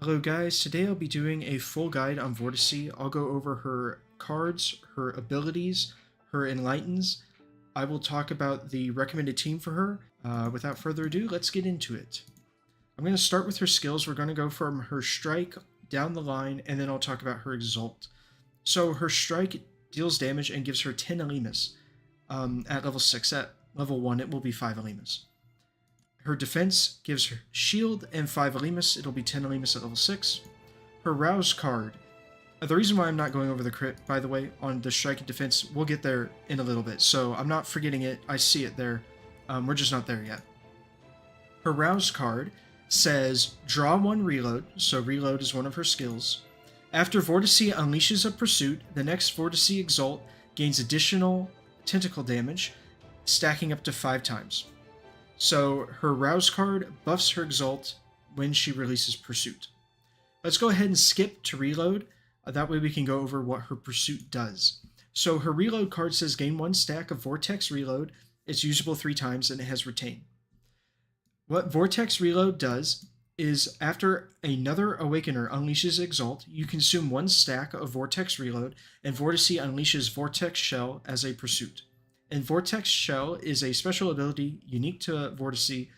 Hello guys, today I'll be doing a full guide on Vortice. I'll go over her cards, her abilities, her Enlightens. I will talk about the recommended team for her. Without further ado, let's get into it. I'm going to start with her skills. We're going to go from her strike down the line, and then I'll talk about her exalt. So her strike deals damage and gives her 10 Alimas at level 6. At level 1 it will be 5 Alimas. Her defense gives her shield and 5 Alimas. It'll be 10 Alimas at level 6. Her rouse card. The reason why I'm not going over the crit, by the way, on the strike and defense, we'll get there in a little bit. So I'm not forgetting it. I see it there. We're just not there yet. Her rouse card says draw 1 reload. So reload is one of her skills. After Vortice unleashes a pursuit, the next Vortice exalt gains additional tentacle damage, stacking up to 5 times. So her rouse card buffs her exalt when she releases pursuit. Let's go ahead and skip to reload. That way we can go over what her pursuit does. So her reload card says gain 1 stack of Vortex reload. It's usable 3 times and it has retain. What Vortex reload does is after another awakener unleashes exalt, you consume 1 stack of Vortex reload and Vortice unleashes Vortex Shell as a pursuit. And Vortex Shell is a special ability unique to Vortice.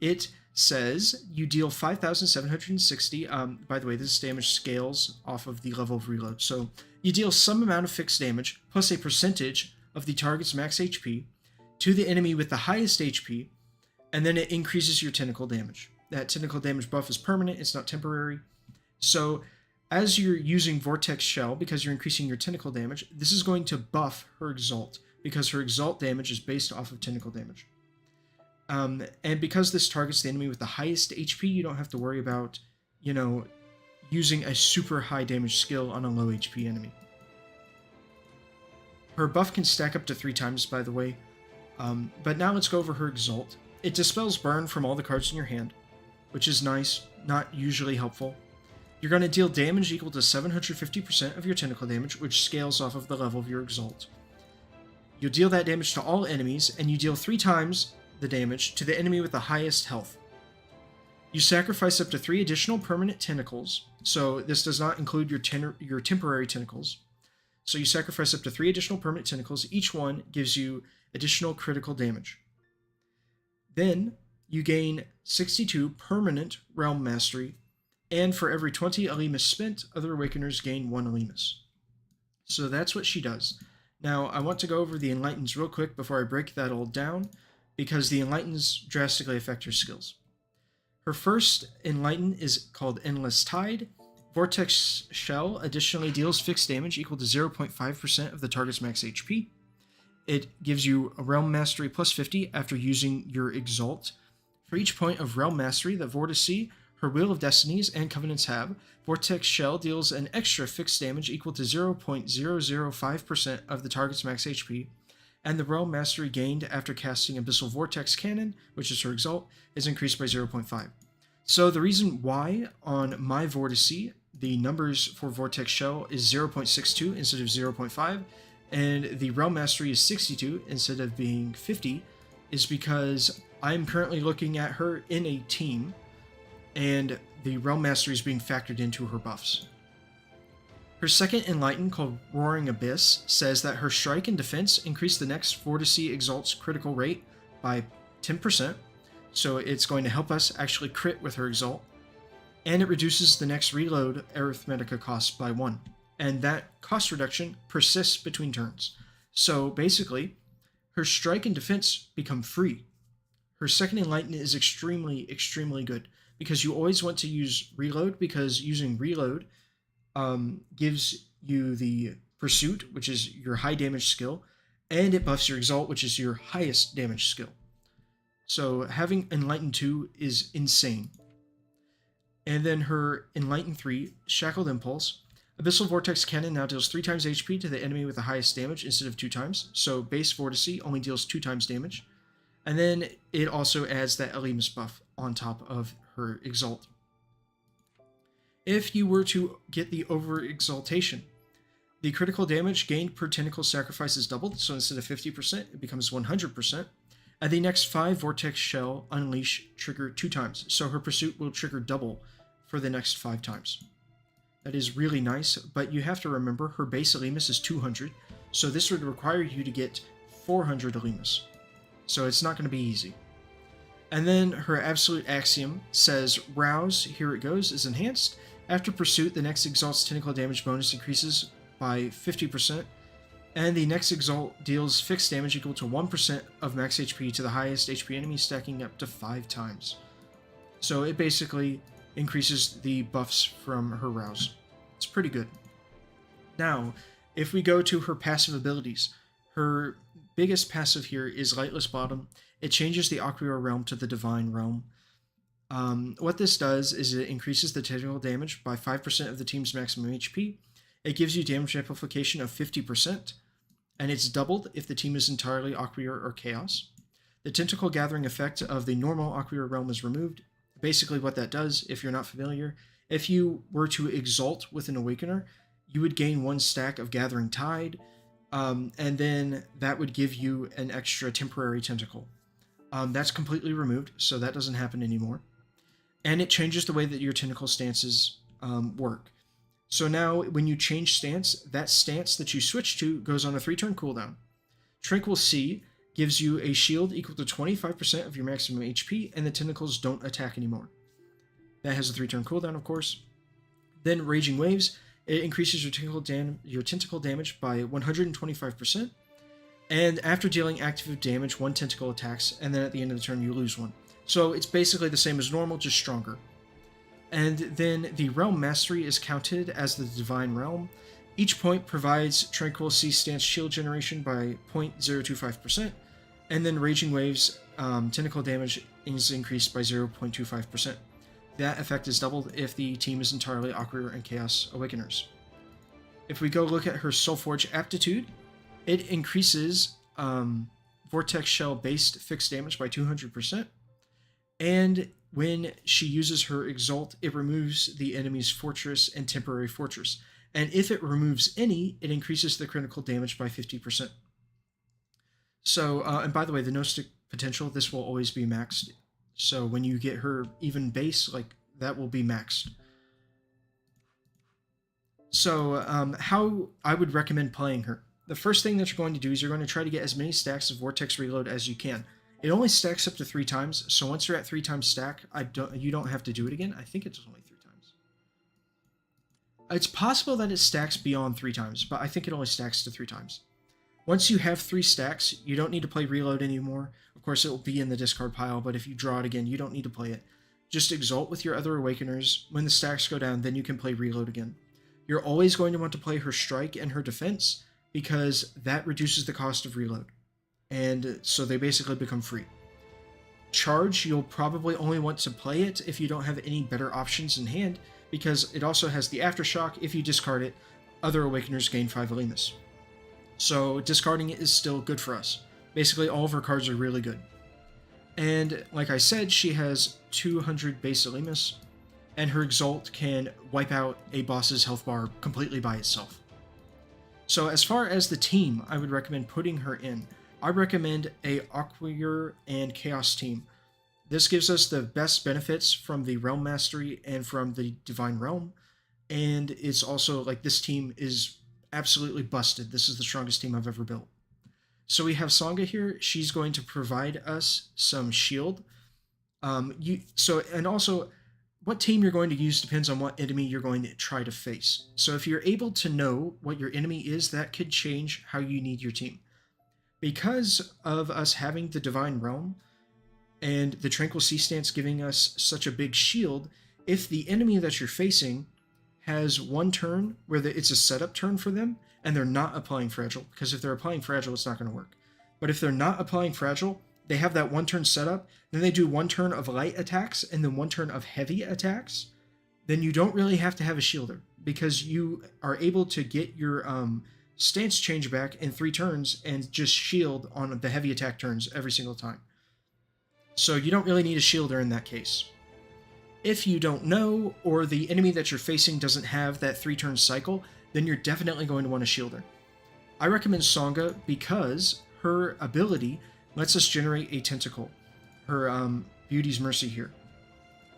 It says you deal 5,760. By the way, this damage scales off of the level of reload. So you deal some amount of fixed damage plus a percentage of the target's max HP to the enemy with the highest HP, and then it increases your tentacle damage. That tentacle damage buff is permanent, it's not temporary. So as you're using Vortex Shell, because you're increasing your tentacle damage, this is going to buff her exalt, because her exalt damage is based off of tentacle damage. And because this targets the enemy with the highest HP, you don't have to worry about, using a super high damage skill on a low HP enemy. Her buff can stack up to 3 times, by the way. But now let's go over her exalt. It dispels burn from all the cards in your hand, which is nice, not usually helpful. You're going to deal damage equal to 750% of your tentacle damage, which scales off of the level of your exalt. You'll deal that damage to all enemies, and you deal 3 times the damage to the enemy with the highest health. You sacrifice up to 3 additional permanent tentacles, so this does not include your temporary tentacles. So you sacrifice up to 3 additional permanent tentacles, each one gives you additional critical damage. Then you gain 62 permanent Realm Mastery, and for every 20 Alimas spent, other Awakeners gain 1 Alimas. So that's what she does. Now, I want to go over the Enlightens real quick before I break that all down, because the Enlightens drastically affect her skills. Her first Enlighten is called Endless Tide. Vortex Shell additionally deals fixed damage equal to 0.5% of the target's max HP. It gives you a Realm Mastery plus 50 after using your Exalt. For each point of Realm Mastery that Vortice, her Wheel of Destinies, and Covenants have, Vortex Shell deals an extra fixed damage equal to 0.005% of the target's max HP, and the Realm Mastery gained after casting Abyssal Vortex Cannon, which is her Exalt, is increased by 0.5. So the reason why on my Vortice, the numbers for Vortex Shell is 0.62 instead of 0.5, and the Realm Mastery is 62 instead of being 50, is because I'm currently looking at her in a team, and the Realm Mastery is being factored into her buffs. Her second Enlighten, called Roaring Abyss, says that her strike and defense increase the next Vortice Exalt's critical rate by 10%, so it's going to help us actually crit with her Exalt, and it reduces the next reload Arithmetica cost by 1, and that cost reduction persists between turns. So basically, her strike and defense become free. Her second Enlighten is extremely, extremely good, because you always want to use reload, because using reload gives you the pursuit, which is your high damage skill, and it buffs your exalt, which is your highest damage skill. So having Enlighten 2 is insane. And then her Enlighten 3, Shackled Impulse. Abyssal Vortex Cannon now deals 3 times HP to the enemy with the highest damage instead of 2 times, so base Vortice only deals 2 times damage. And then it also adds that Alimas buff on top of her Exalt. If you were to get the Over-Exaltation, the critical damage gained per tentacle sacrifice is doubled, so instead of 50%, it becomes 100%. And the next 5 Vortex Shell Unleash trigger 2 times, so her pursuit will trigger double for the next 5 times. That is really nice, but you have to remember her base Alemus is 200, so this would require you to get 400 Alemus. So it's not going to be easy. And then her absolute axiom says, Rouse, here it goes, is enhanced. After pursuit, the next Exalt's tentacle damage bonus increases by 50%, and the next Exalt deals fixed damage equal to 1% of max HP to the highest HP enemy, stacking up to 5 times. So it basically increases the buffs from her Rouse. It's pretty good. Now, if we go to her passive abilities, her biggest passive here is Lightless Bottom. It changes the Aquila realm to the Divine realm. What this does is it increases the tentacle damage by 5% of the team's maximum HP. It gives you damage amplification of 50%, and it's doubled if the team is entirely Aquila or Chaos. The tentacle gathering effect of the normal Aquila realm is removed. Basically what that does, if you're not familiar, if you were to exalt with an Awakener, you would gain 1 stack of Gathering Tide, and then that would give you an extra temporary tentacle. That's completely removed, so that doesn't happen anymore. And it changes the way that your tentacle stances work. So now, when you change stance, that stance that you switch to goes on a 3-turn cooldown. Tranquil Sea gives you a shield equal to 25% of your maximum HP, and the tentacles don't attack anymore. That has a 3-turn cooldown, of course. Then Raging Waves, it increases your tentacle damage by 125%, and after dealing active damage, 1 tentacle attacks, and then at the end of the turn you lose 1. So it's basically the same as normal, just stronger. And then the Realm Mastery is counted as the Divine Realm. Each point provides Tranquil Sea stance shield generation by 0.025%, and then Raging Waves tentacle damage is increased by 0.25%. That effect is doubled if the team is entirely Aquila and Chaos Awakeners. If we go look at her Soulforge aptitude, it increases Vortex Shell based fixed damage by 200%, and when she uses her Exalt, it removes the enemy's Fortress and Temporary Fortress. And if it removes any, it increases the critical damage by 50%. So, and by the way, the no-stick potential, this will always be maxed. So when you get her even base, like, that will be maxed. So, how I would recommend playing her. The first thing that you're going to do is you're going to try to get as many stacks of Vortex Reload as you can. It only stacks up to 3 times, so once you're at 3 times stack, you don't have to do it again. I think it's only 3 times. It's possible that it stacks beyond 3 times, but I think it only stacks to 3 times. Once you have 3 stacks, you don't need to play Reload anymore. Of course, it will be in the discard pile, but if you draw it again, you don't need to play it. Just Exalt with your other Awakeners. When the stacks go down, then you can play Reload again. You're always going to want to play her Strike and her Defense, because that reduces the cost of Reload. And so they basically become free. Charge, you'll probably only want to play it if you don't have any better options in hand, because it also has the Aftershock. If you discard it, other Awakeners gain 5 Alemus. So discarding it is still good for us. Basically, all of her cards are really good. And like I said, she has 200 base Alemus, and her Exalt can wipe out a boss's health bar completely by itself. So as far as the team, I would recommend putting her in. I recommend a Aquila and Chaos team. This gives us the best benefits from the Realm Mastery and from the Divine Realm, and it's also like this team is absolutely busted. This is the strongest team I've ever built. So we have Sanga here. She's going to provide us some shield. And also, what team you're going to use depends on what enemy you're going to try to face. So if you're able to know what your enemy is, that could change how you need your team. Because of us having the Divine Realm and the Tranquil Sea stance giving us such a big shield, if the enemy that you're facing has one turn where it's a setup turn for them and they're not applying Fragile, because if they're applying Fragile, it's not going to work. But if they're not applying Fragile, they have that one turn setup, then they do 1 turn of light attacks and then 1 turn of heavy attacks, then you don't really have to have a shielder, because you are able to get your stance change back in 3 turns and just shield on the heavy attack turns every single time. So you don't really need a shielder in that case. If you don't know, or the enemy that you're facing doesn't have that 3-turn cycle, then you're definitely going to want a shielder. I recommend Sanga because her ability lets us generate a tentacle. Her Beauty's Mercy here.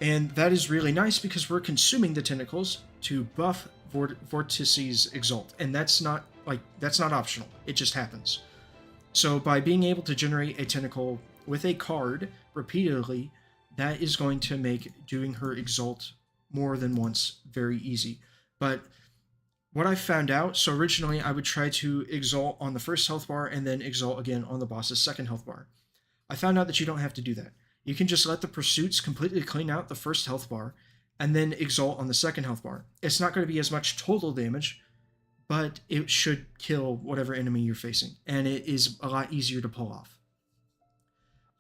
And that is really nice because we're consuming the tentacles to buff Vortice's Exalt, and that's not optional. It just happens. So by being able to generate a tentacle with a card repeatedly, that is going to make doing her Exalt more than once very easy. But what I found out, so originally I would try to Exalt on the first health bar and then Exalt again on the boss's second health bar. I found out that you don't have to do that. You can just let the pursuits completely clean out the first health bar and then Exalt on the second health bar. It's not going to be as much total damage, but it should kill whatever enemy you're facing, and it is a lot easier to pull off.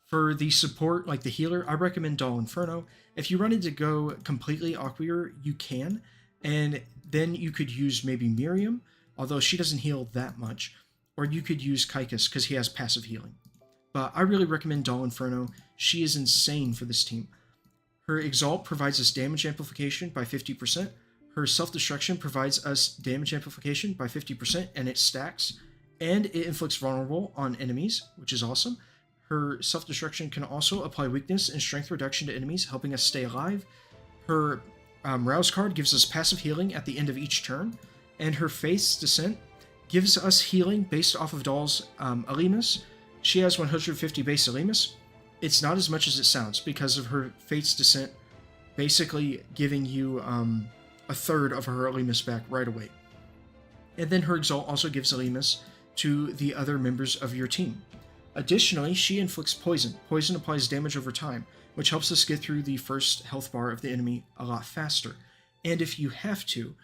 For the support, like the healer, I recommend Inferno. If you run into go completely Aqueer, you can, and then you could use maybe Miriam, although she doesn't heal that much, or you could use Kaikus because he has passive healing. But I really recommend Inferno. She is insane for this team. Her Exalt provides us damage amplification by 50%. Her self-destruction provides us damage amplification by 50%, and it stacks. And it inflicts vulnerable on enemies, which is awesome. Her self-destruction can also apply weakness and strength reduction to enemies, helping us stay alive. Her Rouse card gives us passive healing at the end of each turn. And her Faith's Descent gives us healing based off of Doll's Alimus. She has 150 base Alimus. It's not as much as it sounds because of her Fate's Descent basically giving you a third of her Alimus back right away. And then her Exalt also gives Alimus to the other members of your team. Additionally, she inflicts poison. Poison applies damage over time, which helps us get through the first health bar of the enemy a lot faster. And if you have to,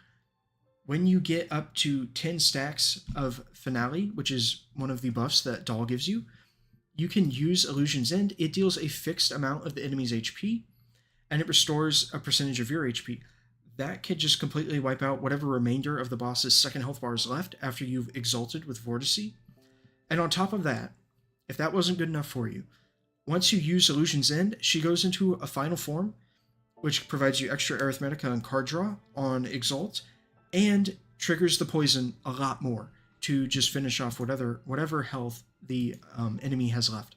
when you get up to 10 stacks of Finale, which is one of the buffs that Doll gives you, you can use Illusion's End. It deals a fixed amount of the enemy's HP, and it restores a percentage of your HP. That could just completely wipe out whatever remainder of the boss's second health bar is left after you've Exalted with Vortice. And on top of that, if that wasn't good enough for you, once you use Illusion's End, she goes into a final form, which provides you extra Arithmetica and card draw on Exalt, and triggers the poison a lot more to just finish off whatever health the enemy has left.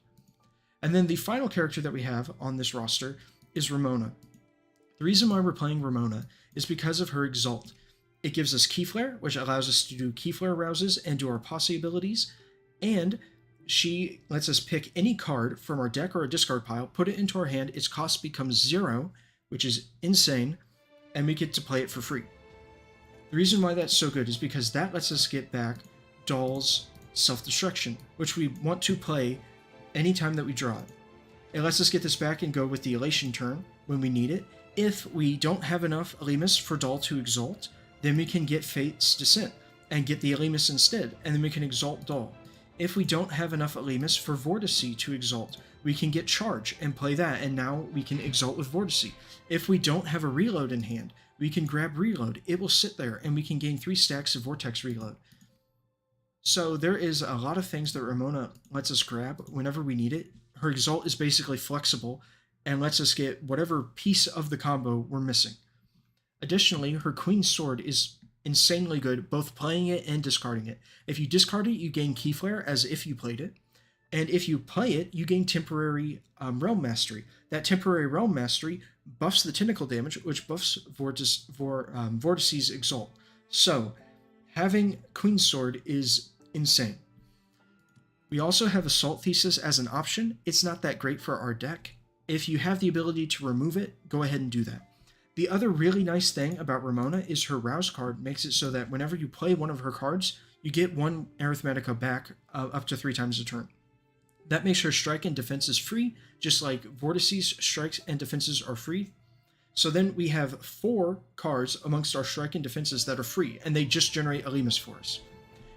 And then the final character that we have on this roster is Ramona. The reason why we're playing Ramona is because of her Exalt. It gives us Key Flare, which allows us to do Key Flare rouses and do our Posse abilities, and she lets us pick any card from our deck or a discard pile, put it into our hand, its cost becomes 0, which is insane, and we get to play it for free. The reason why that's so good is because that lets us get back Doll's Self-Destruction, which we want to play anytime that we draw it. It lets us get this back and go with the Elation turn when we need it. If we don't have enough Alimus for Doll to Exalt, then we can get Fate's Descent and get the Alimus instead, and then we can Exalt Doll. If we don't have enough Alimus for Vortice to Exalt, we can get Charge and play that, and now we can Exalt with Vortice. If we don't have a Reload in hand, we can grab Reload. It will sit there, and we can gain 3 stacks of Vortex Reload. So there is a lot of things that Ramona lets us grab whenever we need it. Her Exalt is basically flexible and lets us get whatever piece of the combo we're missing. Additionally, her Queen's Sword is insanely good, both playing it and discarding it. If you discard it, you gain Key Flare as if you played it. And if you play it, you gain temporary Realm Mastery. That temporary Realm Mastery buffs the tentacle damage, which buffs Vortice's Exalt. So, having Queen's Sword is insane. We also have Assault Thesis as an option. It's not that great for our deck. If you have the ability to remove it, go ahead and do that. The other really nice thing about Ramona is her Rouse card makes it so that whenever you play one of her cards, you get 1 Arithmetica back up to 3 times a turn. That makes her strike and defenses free, just like Vortice's strikes and defenses are free. So then we have 4 cards amongst our strike and defenses that are free, and they just generate Alimus for us.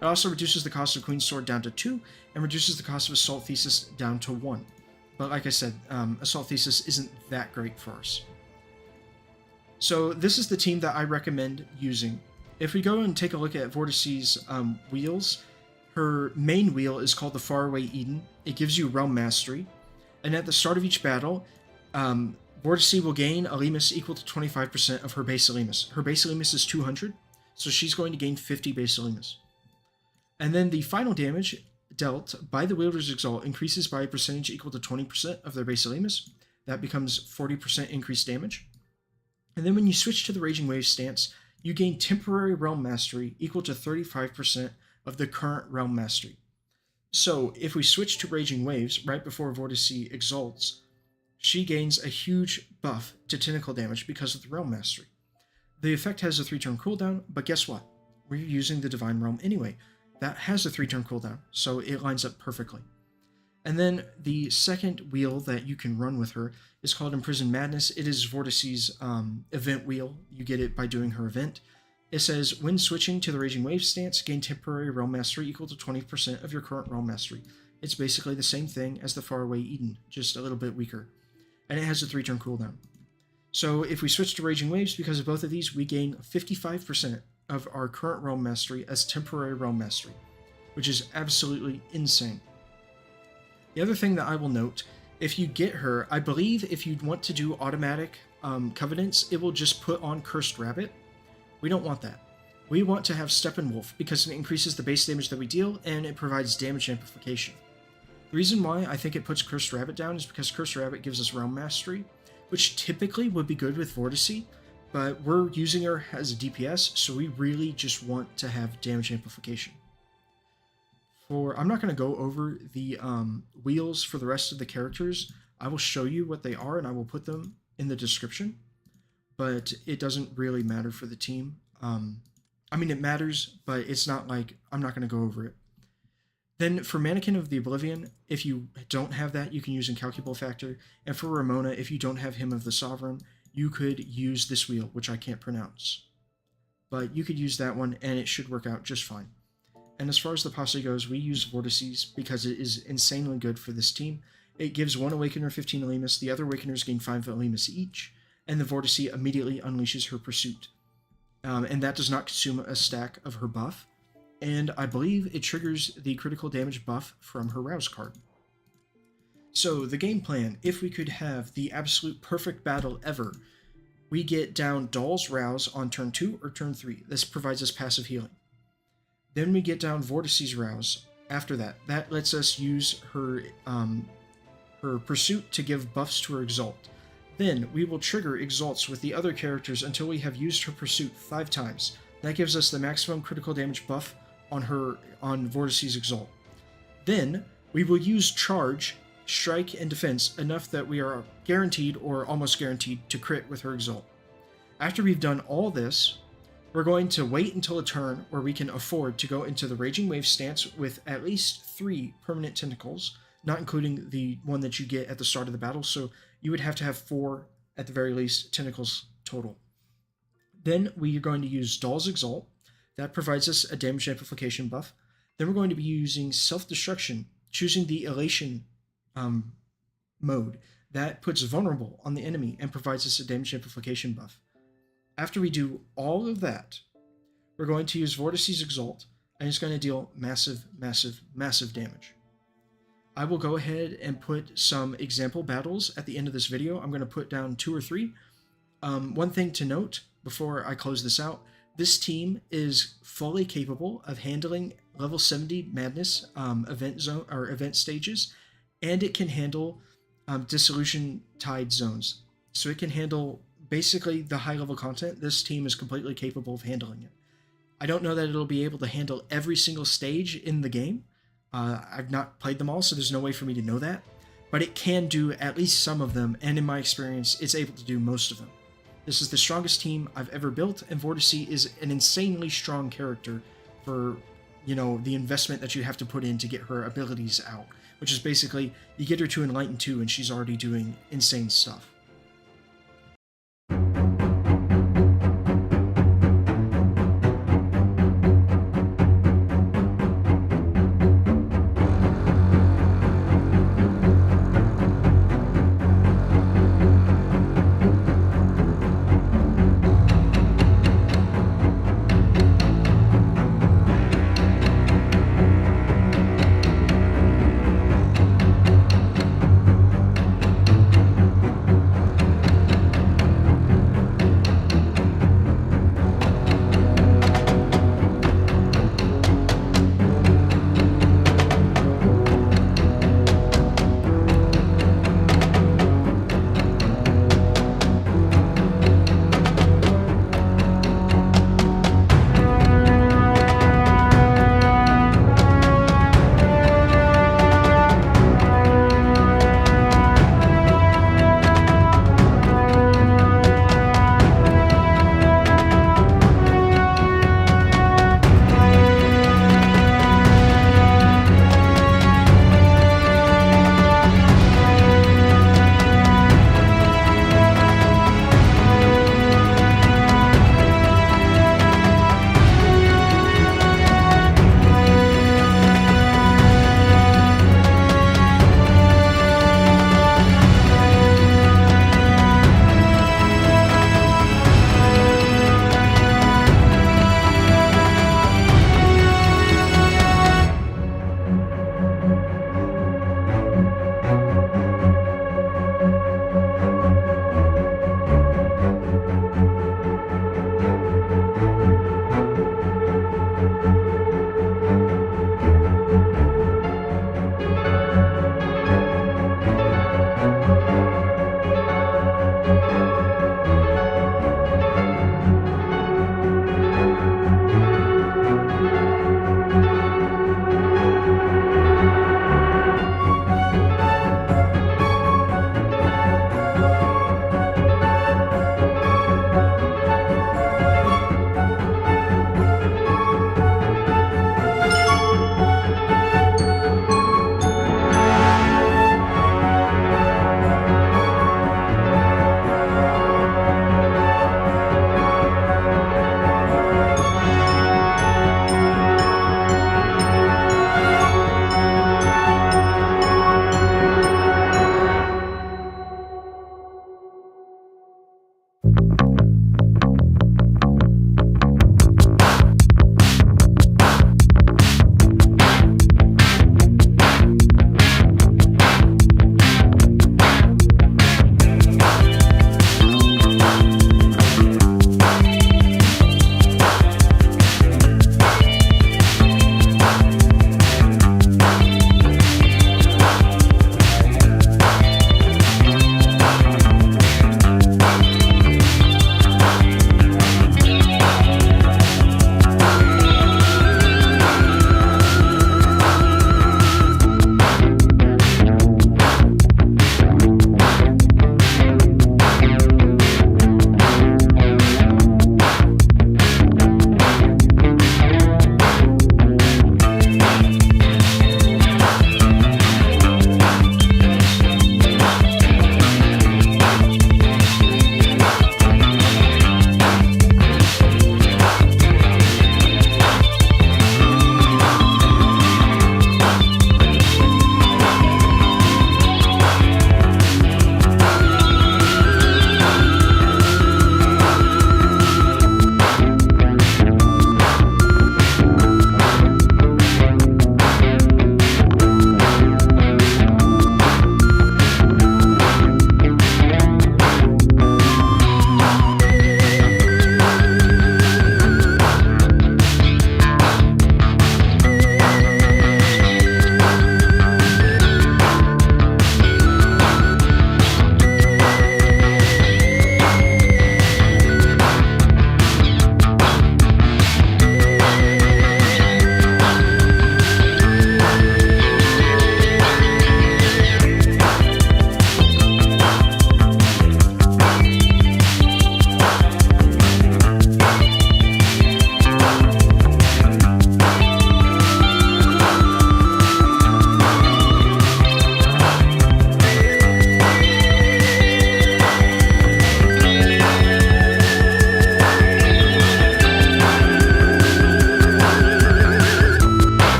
It also reduces the cost of Queen's Sword down to 2, and reduces the cost of Assault Thesis down to 1. But like I said, Assault Thesis isn't that great for us. So this is the team that I recommend using. If we go and take a look at Vortice's wheels, her main wheel is called the Faraway Eden. It gives you Realm Mastery, and at the start of each battle, Vortice will gain Alimus equal to 25% of her base Alimus. Her base Alimus is 200, so she's going to gain 50 base Alimus. And then the final damage dealt by the wielder's Exalt increases by a percentage equal to 20% of their base Alimus. That becomes 40% increased damage. And then when you switch to the Raging Wave stance, you gain temporary Realm Mastery equal to 35% of the current Realm Mastery. So if we switch to Raging Waves right before Vortice exalts, she gains a huge buff to tentacle damage because of the Realm Mastery. The effect has a 3-turn cooldown, but guess what? We're using the Divine Realm anyway. That has a 3-turn cooldown, so it lines up perfectly. And then the second wheel that you can run with her is called Imprisoned Madness. It is Vortice's event wheel. You get it by doing her event. It says, when switching to the Raging Wave stance, gain temporary Realm Mastery equal to 20% of your current Realm Mastery. It's basically the same thing as the Faraway Eden, just a little bit weaker. And it has a 3-turn cooldown. So if we switch to Raging Waves, because of both of these, we gain 55% of our current Realm Mastery as temporary Realm Mastery, which is absolutely insane. The other thing that I will note, if you get her, I believe if you want to do automatic covenants, it will just put on Cursed Rabbit. We don't want that. We want to have Steppenwolf because it increases the base damage that we deal and it provides damage amplification. The reason why I think it puts Cursed Rabbit down is because Cursed Rabbit gives us Realm Mastery, which typically would be good with Vortice, but we're using her as a DPS, so we really just want to have damage amplification. I'm not going to go over the wheels for the rest of the characters. I will show you what they are and I will put them in the description, but it doesn't really matter for the team. I mean, it matters, but it's not like I'm not going to go over it. Then for Manikin of the Oblivion, if you don't have that, you can use Incalculable Factor. And for Ramona, if you don't have Hymn of the Sovereign, you could use this wheel, which I can't pronounce. But you could use that one and it should work out just fine. And as far as the Posse goes, we use Vortices because it is insanely good for this team. It gives one Awakener 15 Alemus, the other Awakeners gain 5 Alemus each, and the Vortice immediately unleashes her Pursuit. And that does not consume a stack of her buff, and I believe it triggers the critical damage buff from her Rouse card. So the game plan, if we could have the absolute perfect battle ever, we get down Doll's Rouse on turn 2 or turn 3. This provides us passive healing. Then we get down Vortice's Rouse after that. That lets us use her Pursuit to give buffs to her Exalt. Then we will trigger Exalts with the other characters until we have used her Pursuit 5 times. That gives us the maximum critical damage buff on Vortice's Exalt. Then we will use Charge, Strike, and Defense enough that we are guaranteed or almost guaranteed to crit with her Exalt. After we've done all this, we're going to wait until a turn where we can afford to go into the Raging Wave stance with at least 3 permanent tentacles, not including the one that you get at the start of the battle, so you would have to have 4, at the very least, tentacles total. Then we are going to use Doll's Exalt. That provides us a damage amplification buff. Then we're going to be using Self-Destruction, choosing the Elation mode. That puts Vulnerable on the enemy and provides us a damage amplification buff. After we do all of that, we're going to use Vortice's Exalt, and it's going to deal massive, massive, massive damage. I will go ahead and put some example battles at the end of this video. I'm going to put down 2 or 3. One thing to note before I close this out, this team is fully capable of handling level 70 Madness event stages, and it can handle Dissolution Tide zones. So it can handle basically the high-level content. This team is completely capable of handling it. I don't know that it'll be able to handle every single stage in the game. I've not played them all, so there's no way for me to know that. But it can do at least some of them, and in my experience, it's able to do most of them. This is the strongest team I've ever built, and Vortice is an insanely strong character for, the investment that you have to put in to get her abilities out, which is basically, you get her to Enlighten 2, and she's already doing insane stuff.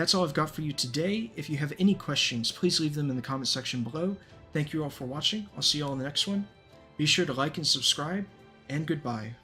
That's all I've got for you today. If you have any questions, please leave them in the comment section below. Thank you all for watching. I'll see you all in the next one. Be sure to like and subscribe, and goodbye.